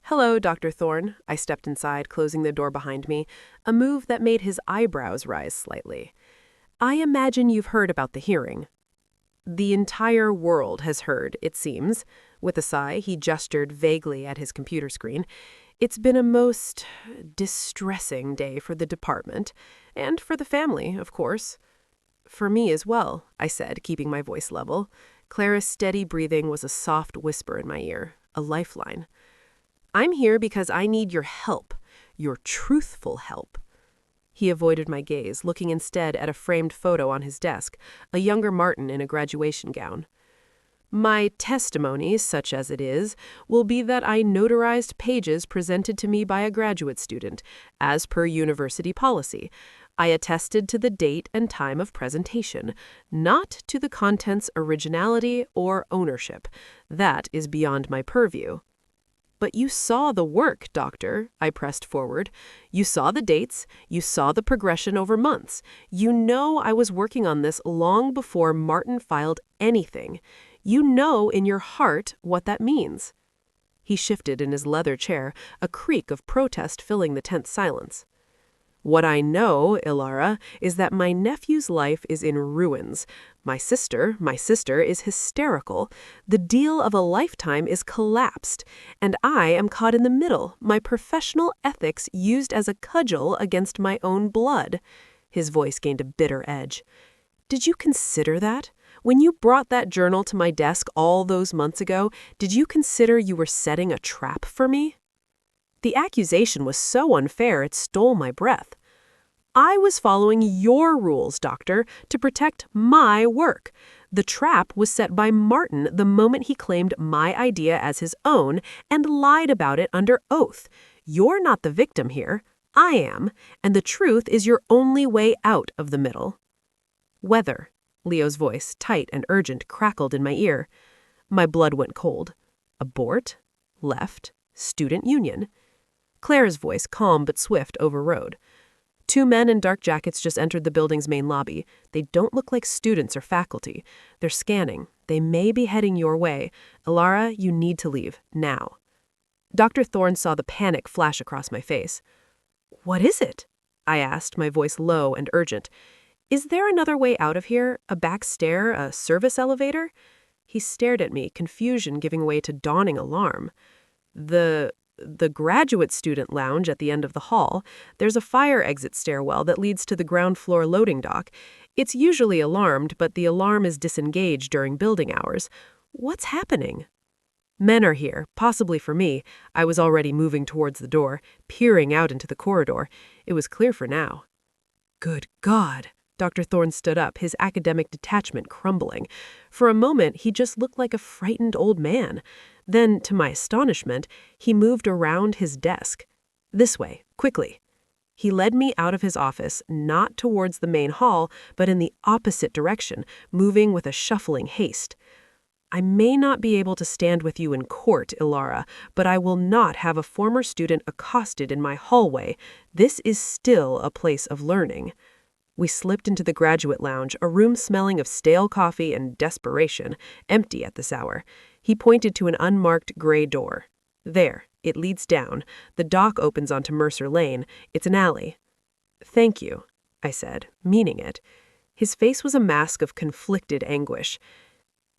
"Hello, Dr. Thorne." I stepped inside, closing the door behind me, a move that made his eyebrows rise slightly. "I imagine you've heard about the hearing." "The entire world has heard, it seems." With a sigh, he gestured vaguely at his computer screen. "It's been a most distressing day for the department, and for the family, of course." "For me as well," I said, keeping my voice level. Clara's steady breathing was a soft whisper in my ear, a lifeline. "I'm here because I need your help, your truthful help." He avoided my gaze, looking instead at a framed photo on his desk, a younger Martin in a graduation gown. "My testimony, such as it is, will be that I notarized pages presented to me by a graduate student, as per university policy. I attested to the date and time of presentation, not to the content's originality or ownership. That is beyond my purview." "But you saw the work, Doctor," I pressed forward. "You saw the dates, you saw the progression over months. You know I was working on this long before Martin filed anything. You know in your heart what that means." He shifted in his leather chair, a creak of protest filling the tense silence. "What I know, Elara, is that my nephew's life is in ruins. My sister is hysterical. The deal of a lifetime is collapsed. And I am caught in the middle, my professional ethics used as a cudgel against my own blood." His voice gained a bitter edge. "Did you consider that? When you brought that journal to my desk all those months ago, did you consider you were setting a trap for me?" The accusation was so unfair it stole my breath. "I was following your rules, Doctor, to protect my work. The trap was set by Martin the moment he claimed my idea as his own and lied about it under oath. You're not the victim here. I am, and the truth is your only way out of the middle." "Whether," Leo's voice, tight and urgent, crackled in my ear. My blood went cold. "Abort? Left? Student union?" Clara's voice, calm but swift, overrode. "Two men in dark jackets just entered the building's main lobby. They don't look like students or faculty. They're scanning. They may be heading your way. Elara, you need to leave, now." Dr. Thorne saw the panic flash across my face. "What is it?" I asked, my voice low and urgent. "Is there another way out of here? A back stair? A service elevator?" He stared at me, confusion giving way to dawning alarm. The graduate student lounge at the end of the hall. There's a fire exit stairwell that leads to the ground floor loading dock. It's usually alarmed, but the alarm is disengaged during building hours. What's happening?" "Men are here, possibly for me." I was already moving towards the door, peering out into the corridor. It was clear for now. "Good God!" Dr. Thorne stood up, his academic detachment crumbling. For a moment, he just looked like a frightened old man. Then, to my astonishment, he moved around his desk. "This way, quickly." He led me out of his office, not towards the main hall, but in the opposite direction, moving with a shuffling haste. "I may not be able to stand with you in court, Elara, but I will not have a former student accosted in my hallway. This is still a place of learning." We slipped into the graduate lounge, a room smelling of stale coffee and desperation, empty at this hour. He pointed to an unmarked gray door. There, it leads down. The dock opens onto Mercer Lane. It's an alley. Thank you, I said, meaning it. His face was a mask of conflicted anguish.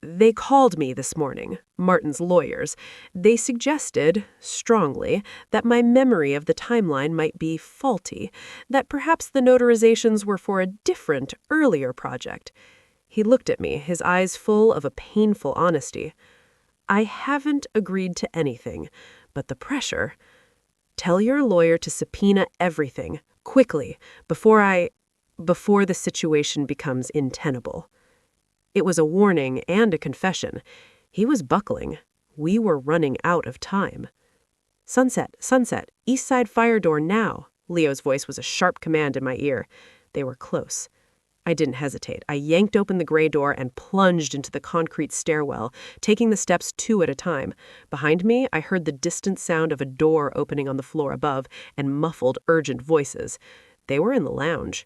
They called me this morning, Martin's lawyers. They suggested, strongly, that my memory of the timeline might be faulty, that perhaps the notarizations were for a different, earlier project. He looked at me, his eyes full of a painful honesty. I haven't agreed to anything, but the pressure. Tell your lawyer to subpoena everything, quickly, before the situation becomes untenable. It was a warning and a confession. He was buckling. We were running out of time. Sunset, east side fire door now. Leo's voice was a sharp command in my ear. They were close. I didn't hesitate. I yanked open the gray door and plunged into the concrete stairwell, taking the steps 2 at a time. Behind me, I heard the distant sound of a door opening on the floor above and muffled, urgent voices. They were in the lounge.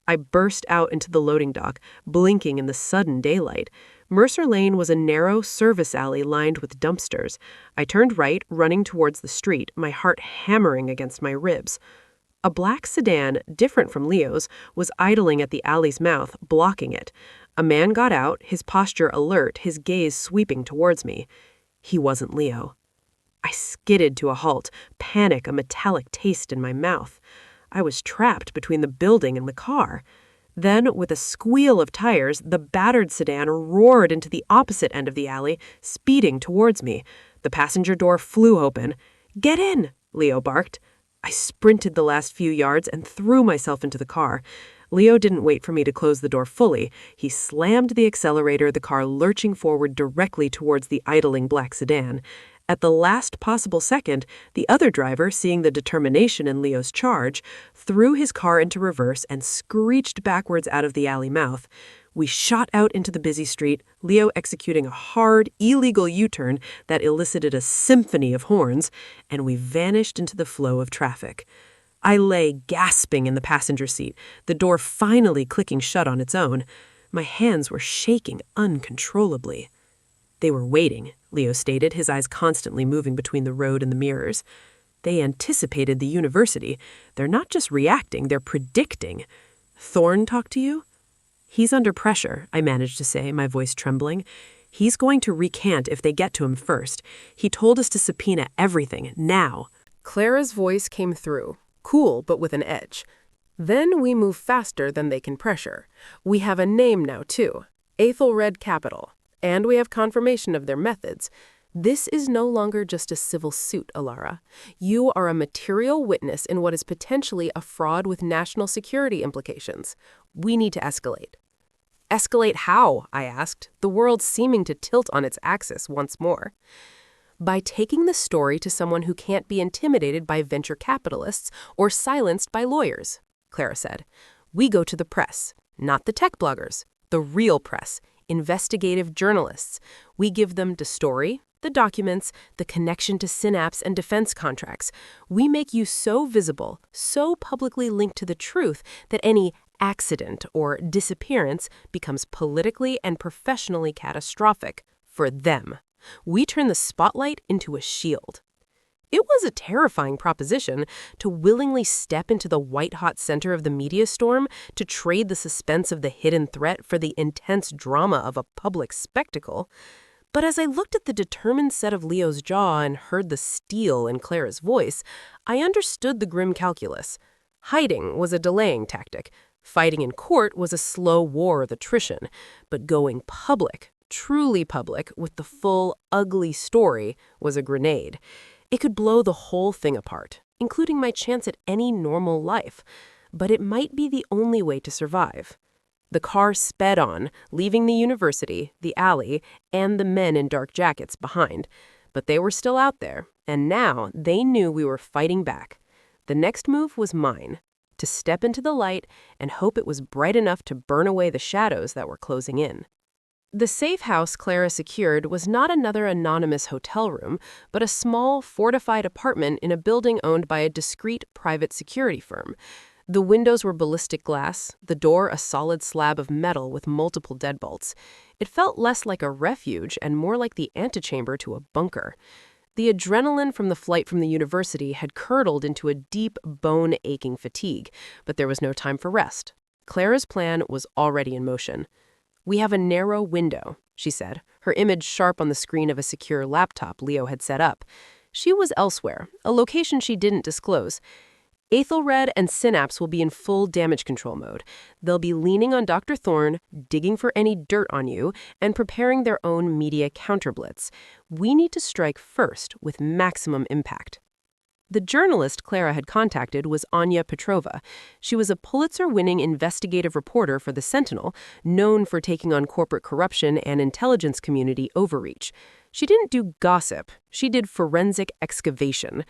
I burst out into the loading dock, blinking in the sudden daylight. Mercer Lane was a narrow service alley lined with dumpsters. I turned right, running towards the street, my heart hammering against my ribs. A black sedan, different from Leo's, was idling at the alley's mouth, blocking it. A man got out, his posture alert, his gaze sweeping towards me. He wasn't Leo. I skidded to a halt, panic a metallic taste in my mouth. I was trapped between the building and the car. Then, with a squeal of tires, the battered sedan roared into the opposite end of the alley, speeding towards me. The passenger door flew open. "Get in!" Leo barked. I sprinted the last few yards and threw myself into the car. Leo didn't wait for me to close the door fully. He slammed the accelerator, the car lurching forward directly towards the idling black sedan. At the last possible second, the other driver, seeing the determination in Leo's charge, threw his car into reverse and screeched backwards out of the alley mouth. We shot out into the busy street, Leo executing a hard, illegal U-turn that elicited a symphony of horns, and we vanished into the flow of traffic. I lay gasping in the passenger seat, the door finally clicking shut on its own. My hands were shaking uncontrollably. They were waiting, Leo stated, his eyes constantly moving between the road and the mirrors. They anticipated the university. They're not just reacting, they're predicting. Thorne talked to you? He's under pressure, I managed to say, my voice trembling. He's going to recant if they get to him first. He told us to subpoena everything, now. Clara's voice came through, cool but with an edge. Then we move faster than they can pressure. We have a name now, too. Ethelred Capital. And we have confirmation of their methods. This is no longer just a civil suit, Elara. You are a material witness in what is potentially a fraud with national security implications. We need to escalate. Escalate how? I asked, the world seeming to tilt on its axis once more. By taking the story to someone who can't be intimidated by venture capitalists or silenced by lawyers, Clara said. We go to the press, not the tech bloggers, the real press. Investigative journalists. We give them the story, the documents, the connection to Synapse and defense contracts. We make you so visible, so publicly linked to the truth that any accident or disappearance becomes politically and professionally catastrophic for them. We turn the spotlight into a shield. It was a terrifying proposition to willingly step into the white-hot center of the media storm, to trade the suspense of the hidden threat for the intense drama of a public spectacle. But as I looked at the determined set of Leo's jaw and heard the steel in Clara's voice, I understood the grim calculus. Hiding was a delaying tactic. Fighting in court was a slow war of attrition. But going public, truly public, with the full, ugly story was a grenade. It could blow the whole thing apart, including my chance at any normal life. But it might be the only way to survive. The car sped on, leaving the university, the alley, and the men in dark jackets behind. But they were still out there, and now they knew we were fighting back. The next move was mine, to step into the light and hope it was bright enough to burn away the shadows that were closing in. The safe house Clara secured was not another anonymous hotel room, but a small, fortified apartment in a building owned by a discreet private security firm. The windows were ballistic glass, the door a solid slab of metal with multiple deadbolts. It felt less like a refuge and more like the antechamber to a bunker. The adrenaline from the flight from the university had curdled into a deep, bone-aching fatigue, but there was no time for rest. Clara's plan was already in motion. "We have a narrow window," she said, her image sharp on the screen of a secure laptop Leo had set up. She was elsewhere, a location she didn't disclose. Aethelred and Synapse will be in full damage control mode. They'll be leaning on Dr. Thorne, digging for any dirt on you, and preparing their own media counterblitz. We need to strike first with maximum impact. The journalist Clara had contacted was Anya Petrova. She was a Pulitzer-winning investigative reporter for The Sentinel, known for taking on corporate corruption and intelligence community overreach. She didn't do gossip. She did forensic excavation.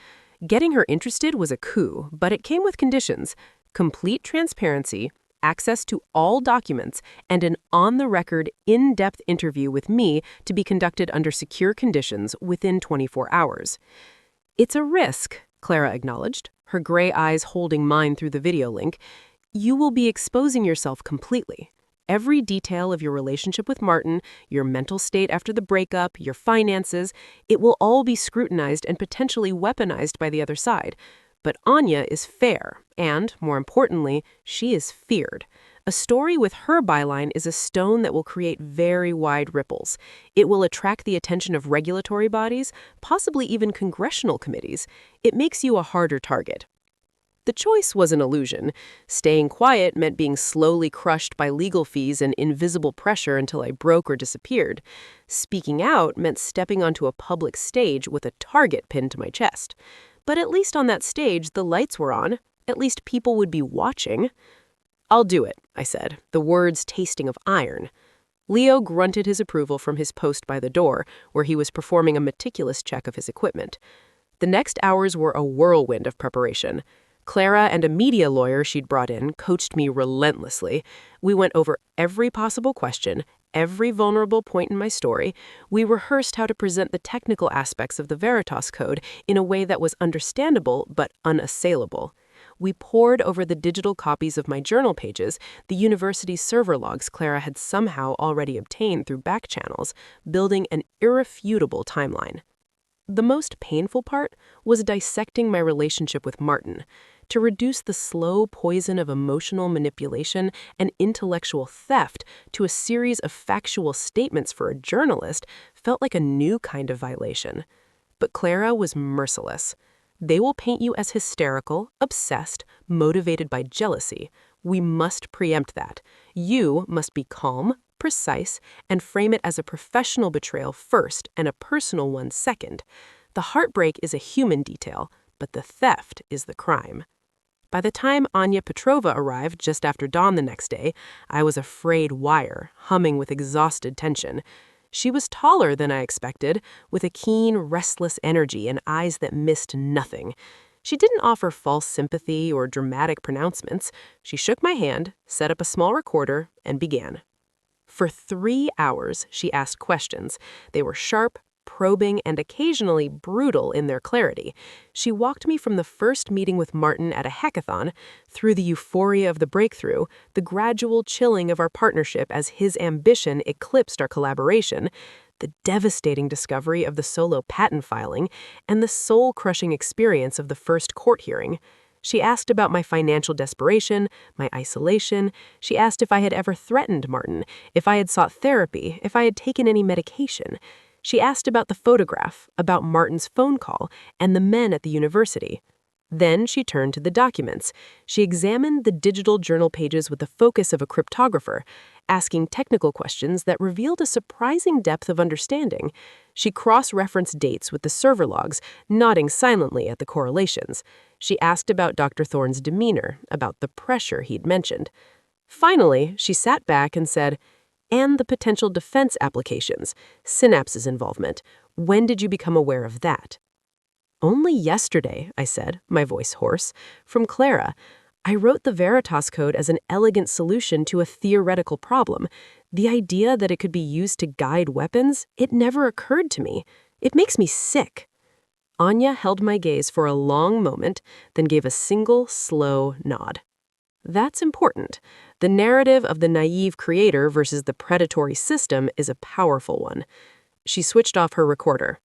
Getting her interested was a coup, but it came with conditions: complete transparency, access to all documents, and an on-the-record, in-depth interview with me to be conducted under secure conditions within 24 hours. "It's a risk," Clara acknowledged, her gray eyes holding mine through the video link. "You will be exposing yourself completely. Every detail of your relationship with Martin, your mental state after the breakup, your finances, it will all be scrutinized and potentially weaponized by the other side. But Anya is fair, and, more importantly, she is feared. A story with her byline is a stone that will create very wide ripples. It will attract the attention of regulatory bodies, possibly even congressional committees. It makes you a harder target." The choice was an illusion. Staying quiet meant being slowly crushed by legal fees and invisible pressure until I broke or disappeared. Speaking out meant stepping onto a public stage with a target pinned to my chest. But at least on that stage, the lights were on. At least people would be watching. "I'll do it," I said, the words tasting of iron. Leo grunted his approval from his post by the door, where he was performing a meticulous check of his equipment. The next hours were a whirlwind of preparation. Clara and a media lawyer she'd brought in coached me relentlessly. We went over every possible question, every vulnerable point in my story. We rehearsed how to present the technical aspects of the Veritas Code in a way that was understandable but unassailable. We pored over the digital copies of my journal pages, the university's server logs Clara had somehow already obtained through back channels, building an irrefutable timeline. The most painful part was dissecting my relationship with Martin. To reduce the slow poison of emotional manipulation and intellectual theft to a series of factual statements for a journalist felt like a new kind of violation. But Clara was merciless. "They will paint you as hysterical, obsessed, motivated by jealousy. We must preempt that. You must be calm, precise, and frame it as a professional betrayal first and a personal one second. The heartbreak is a human detail, but the theft is the crime." By the time Anya Petrova arrived just after dawn the next day, I was a frayed wire, humming with exhausted tension. She was taller than I expected, with a keen, restless energy and eyes that missed nothing. She didn't offer false sympathy or dramatic pronouncements. She shook my hand, set up a small recorder, and began. For 3 hours, she asked questions. They were sharp, probing, and occasionally brutal in their clarity. She walked me from the first meeting with Martin at a hackathon, through the euphoria of the breakthrough, the gradual chilling of our partnership as his ambition eclipsed our collaboration, the devastating discovery of the solo patent filing, and the soul-crushing experience of the first court hearing. She asked about my financial desperation, my isolation. She asked if I had ever threatened Martin, if I had sought therapy, if I had taken any medication. She asked about the photograph, about Martin's phone call, and the men at the university. Then she turned to the documents. She examined the digital journal pages with the focus of a cryptographer, asking technical questions that revealed a surprising depth of understanding. She cross-referenced dates with the server logs, nodding silently at the correlations. She asked about Dr. Thorne's demeanor, about the pressure he'd mentioned. Finally, she sat back and said, "And the potential defense applications, Synapse's involvement. When did you become aware of that?" "Only yesterday," I said, my voice hoarse. "From Clara. I wrote the Veritas Code as an elegant solution to a theoretical problem. The idea that it could be used to guide weapons, it never occurred to me. It makes me sick." Anya held my gaze for a long moment, then gave a single, slow nod. That's important. The narrative of the naive creator versus the predatory system is a powerful one. She switched off her recorder.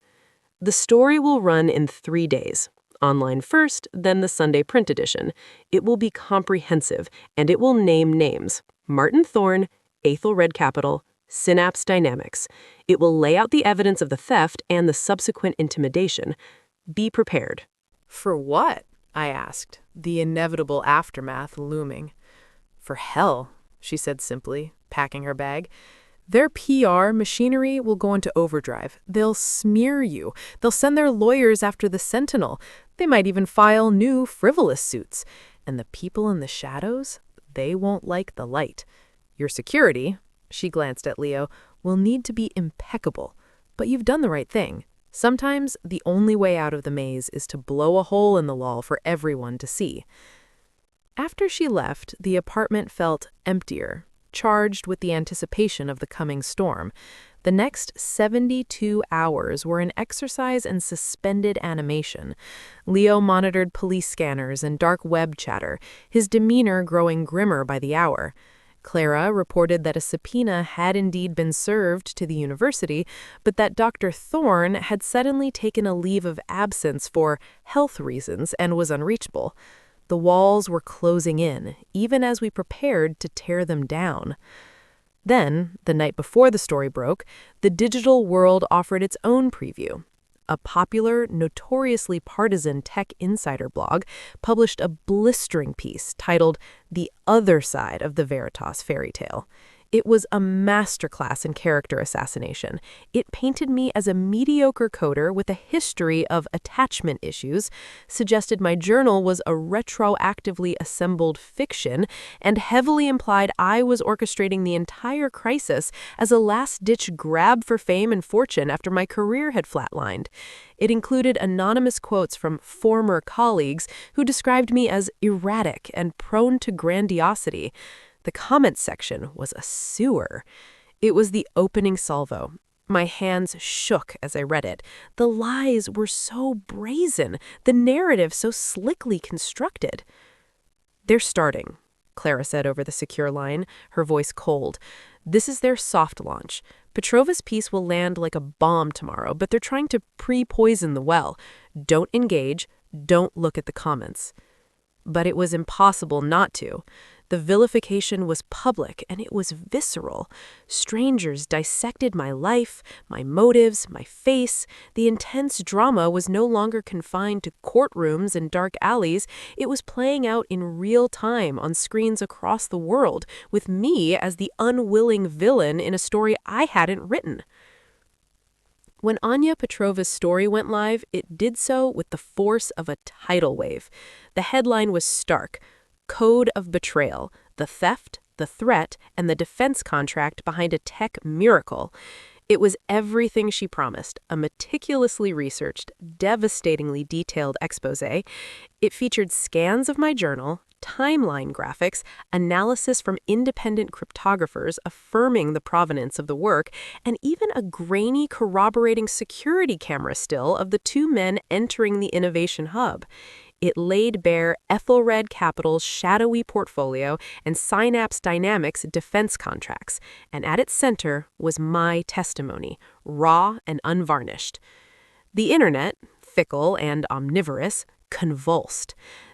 The story will run in 3 days. Online first, then the Sunday print edition. It will be comprehensive, and it will name names. Martin Thorne, Red Capital, Synapse Dynamics. It will lay out the evidence of the theft and the subsequent intimidation. Be prepared. For what? I asked, the inevitable aftermath looming. For hell, she said simply, packing her bag. Their PR machinery will go into overdrive. They'll smear you. They'll send their lawyers after the Sentinel. They might even file new frivolous suits. And the people in the shadows, they won't like the light. Your security, she glanced at Leo, will need to be impeccable. But you've done the right thing. Sometimes the only way out of the maze is to blow a hole in the wall for everyone to see. After she left, the apartment felt emptier, charged with the anticipation of the coming storm. The next 72 hours were an exercise in suspended animation. Leo monitored police scanners and dark web chatter, his demeanor growing grimmer by the hour. Clara reported that a subpoena had indeed been served to the university, but that Dr. Thorne had suddenly taken a leave of absence for health reasons and was unreachable. The walls were closing in, even as we prepared to tear them down. Then, the night before the story broke, the digital world offered its own preview. A popular, notoriously partisan tech insider blog published a blistering piece titled The Other Side of the Veritas Fairy Tale. It was a masterclass in character assassination. It painted me as a mediocre coder with a history of attachment issues, suggested my journal was a retroactively assembled fiction, and heavily implied I was orchestrating the entire crisis as a last-ditch grab for fame and fortune after my career had flatlined. It included anonymous quotes from former colleagues who described me as erratic and prone to grandiosity. The comments section was a sewer. It was the opening salvo. My hands shook as I read it. The lies were so brazen, the narrative so slickly constructed. "They're starting," Clara said over the secure line, her voice cold. "This is their soft launch. Petrova's piece will land like a bomb tomorrow, but they're trying to pre-poison the well. Don't engage. Don't look at the comments." But it was impossible not to. The vilification was public, and it was visceral. Strangers dissected my life, my motives, my face. The intense drama was no longer confined to courtrooms and dark alleys. It was playing out in real time on screens across the world, with me as the unwilling villain in a story I hadn't written. When Anya Petrova's story went live, it did so with the force of a tidal wave. The headline was stark: Code of Betrayal, the theft, the threat, and the defense contract behind a tech miracle. It was everything she promised, a meticulously researched, devastatingly detailed exposé. It featured scans of my journal, timeline graphics, analysis from independent cryptographers affirming the provenance of the work, and even a grainy corroborating security camera still of the two men entering the innovation hub. It laid bare Red Capital's shadowy portfolio and Synapse Dynamics defense contracts, and at its center was my testimony, raw and unvarnished. The internet, fickle and omnivorous, convulsed.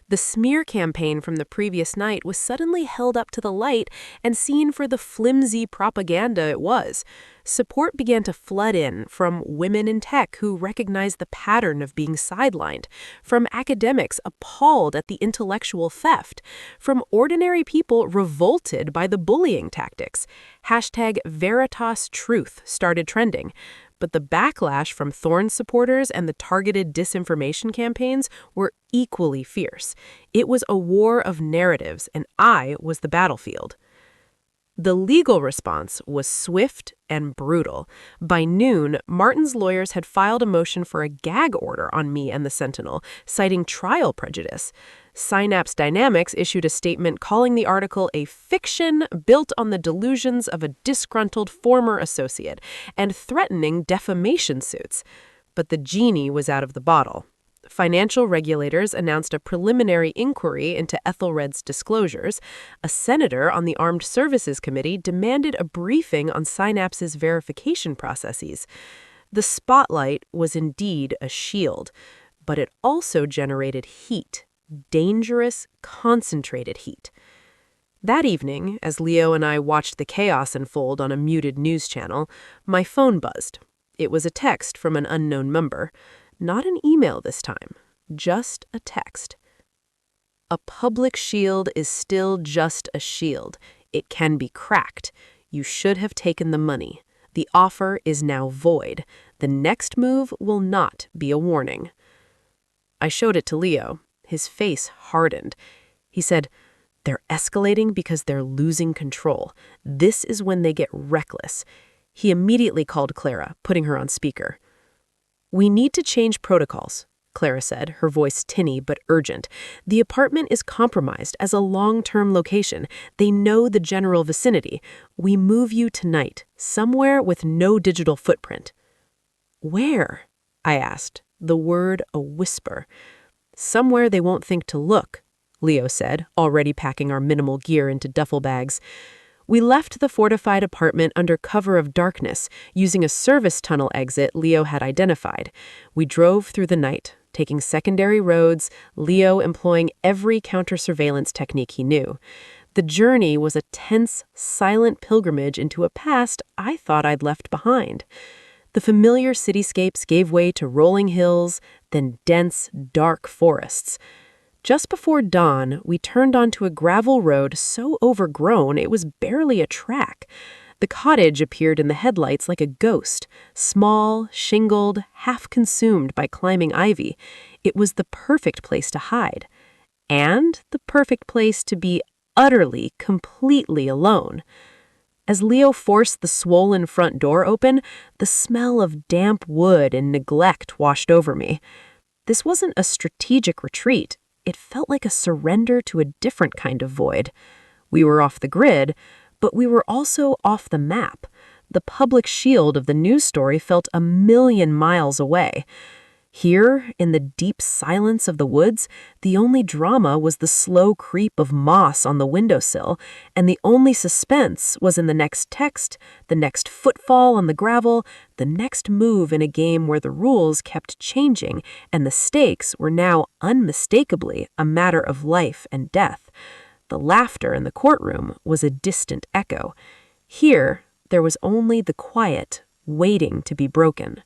The smear campaign from the previous night was suddenly held up to the light and seen for the flimsy propaganda it was. Support began to flood in from women in tech who recognized the pattern of being sidelined, from academics appalled at the intellectual theft, from ordinary people revolted by the bullying tactics. #VeritasTruth started trending. But the backlash from Thorne's supporters and the targeted disinformation campaigns were equally fierce. It was a war of narratives, and I was the battlefield. The legal response was swift and brutal. By noon, Martin's lawyers had filed a motion for a gag order on me and the Sentinel, citing trial prejudice. Synapse Dynamics issued a statement calling the article a fiction built on the delusions of a disgruntled former associate and threatening defamation suits. But the genie was out of the bottle. Financial regulators announced a preliminary inquiry into Ethelred's disclosures. A senator on the Armed Services Committee demanded a briefing on Synapse's verification processes. The spotlight was indeed a shield, but it also generated heat, dangerous, concentrated heat. That evening, as Leo and I watched the chaos unfold on a muted news channel, my phone buzzed. It was a text from an unknown number. Not an email this time, just a text. A public shield is still just a shield. It can be cracked. You should have taken the money. The offer is now void. The next move will not be a warning. I showed it to Leo. His face hardened. He said, "They're escalating because they're losing control. This is when they get reckless." He immediately called Clara, putting her on speaker. "We need to change protocols," Clara said, her voice tinny but urgent. "The apartment is compromised as a long-term location. They know the general vicinity. We move you tonight, somewhere with no digital footprint." "Where?" I asked, the word a whisper. "Somewhere they won't think to look," Leo said, already packing our minimal gear into duffel bags. We left the fortified apartment under cover of darkness, using a service tunnel exit Leo had identified. We drove through the night, taking secondary roads, Leo employing every counter-surveillance technique he knew. The journey was a tense, silent pilgrimage into a past I thought I'd left behind. The familiar cityscapes gave way to rolling hills, then dense, dark forests. Just before dawn, we turned onto a gravel road so overgrown it was barely a track. The cottage appeared in the headlights like a ghost, small, shingled, half-consumed by climbing ivy. It was the perfect place to hide. And the perfect place to be utterly, completely alone. As Leo forced the swollen front door open, the smell of damp wood and neglect washed over me. This wasn't a strategic retreat. It felt like a surrender to a different kind of void. We were off the grid, but we were also off the map. The public shield of the news story felt a million miles away. Here, in the deep silence of the woods, the only drama was the slow creep of moss on the windowsill, and the only suspense was in the next text, the next footfall on the gravel, the next move in a game where the rules kept changing, and the stakes were now unmistakably a matter of life and death. The laughter in the courtroom was a distant echo. Here, there was only the quiet, waiting to be broken.